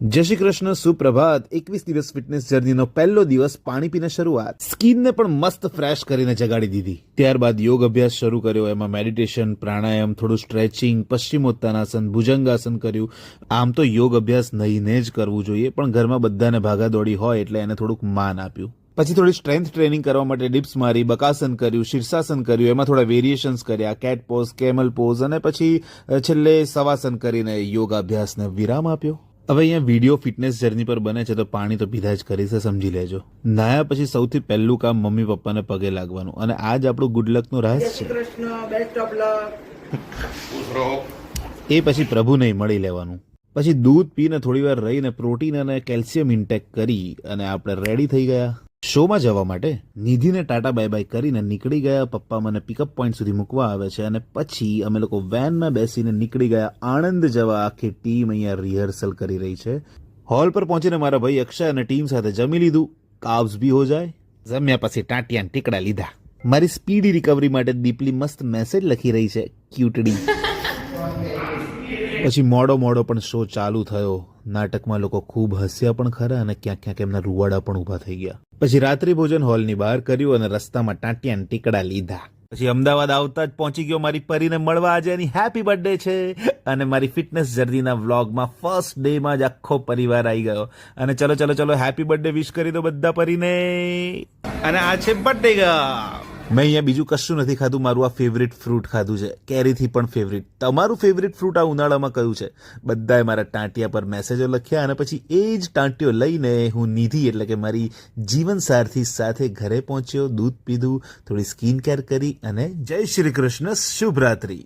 જય શ્રી કૃષ્ણ, સુપ્રભાત। 21 દિવસ ફિટનેસ જર્નીનો પહેલો દિવસ પાણી પીને શરૂઆત। સ્કિનને પણ મસ્ત ફ્રેશ કરીને જગાડી દીધી। ત્યારબાદ યોગ અભ્યાસ શરૂ કર્યો। એમાં મેડિટેશન, પ્રાણાયામ, થોડું સ્ટ્રેચિંગ, પશ્ચિમોત્તાનાસન, ભુજંગાસન કર્યું। આમ તો યોગ અભ્યાસ નહીંને જ કરવું જોઈએ, પણ ઘરમાં બધાને ભાગાદોડી હોય એટલે એને થોડુંક માન આપ્યું। પછી થોડી સ્ટ્રેન્થ ટ્રેનિંગ કરવા માટે ડિપ્સ મારી, બકાસન કર્યું, શીર્ષાસન કર્યું, એમાં થોડા વેરિએશન્સ કર્યા, કેટ પોઝ, કેમલ પોઝ અને પછી છેલ્લે સવાસન કરીને યોગાભ્યાસને વિરામ આપ્યો। હવે અહીંયા વિડીયો ફિટનેસ જર્ની પર બને છે તો પાણી તો પીધા જ કરી છે, સમજી લેજો। નાયા પછી સૌથી પહેલું કામ મમ્મી પપ્પાને પગે લાગવાનું, અને આ જ આપણું ગુડ લકનું રહસ્ય છે। એ પછી પ્રભુને મળી લેવાનું। પછી દૂધ પીને થોડી વાર રહીને પ્રોટીન અને કેલ્શિયમ ઇન્ટેક કરી અને આપણે રેડી થઈ ગયા શોમાં જવા માટે। નિધિને ટાટા બાય બાય કરીને નીકળી ગયા। પપ્પા મને પિકઅપ પોઈન્ટ સુધી મૂકવા આવે છે અને પછી અમે લોકો વેનમાં બેસીને નીકળી ગયા આણંદ જવા। આખી ટીમ અહીંયા રિહર્સલ કરી રહી છે। હોલ પર પહોંચીને મારા ભાઈ અક્ષય અને ટીમ સાથે જમી લીધું। કાવ્સ બી હો જાય। જમ્યા પછી ટાટિયાન ટીકડા લીધા। મારી સ્પીડી રિકવરી માટે દીપલી મસ્ત મેસેજ લખી રહી છે, ક્યુટડી। પછી મોડો પણ શો ચાલુ થયો। નાટકમાં લોકો ખૂબ હસ્યા પણ ખરા અને ક્યાંક ક્યાંક એમના રૂવાડા પણ ઊભા થઈ ગયા। પછી રાત્રિ ભોજન હોલની બહાર કર્યું અને રસ્તામાં ટાટિયાન ટીકડા લીધા। પછી અમદાવાદ આવતા જ પહોંચી ગયો મારી પરીને મળવા। આજે એની હેપી બર્થડે છે અને મારી ફિટનેસ જર્નીના વ્લોગમાં ફર્સ્ટ ડેમાં જ આખો પરિવાર આવી ગયો। અને ચલો હેપી બર્થડે વિશ કરી દો બધા પરીને। અને આ છે બર્થડે ગર્લ। મેં અહીંયા બીજું કશું નથી ખાધું, મારું આ ફેવરિટ ફ્રૂટ ખાધું છે, કેરીથી પણ ફેવરિટ। તમારું ફેવરિટ ફ્રૂટ આ ઉનાળામાં કયું છે? બધાએ મારા ટાંટિયા પર મેસેજો લખ્યા અને પછી એ જ ટાંટિયો લઈને હું નિધિ એટલે કે મારી જીવનસાથી સાથે ઘરે પહોંચ્યો। દૂધ પીધું, થોડી સ્કિન કેર કરી અને જય શ્રી કૃષ્ણ, શુભરાત્રી।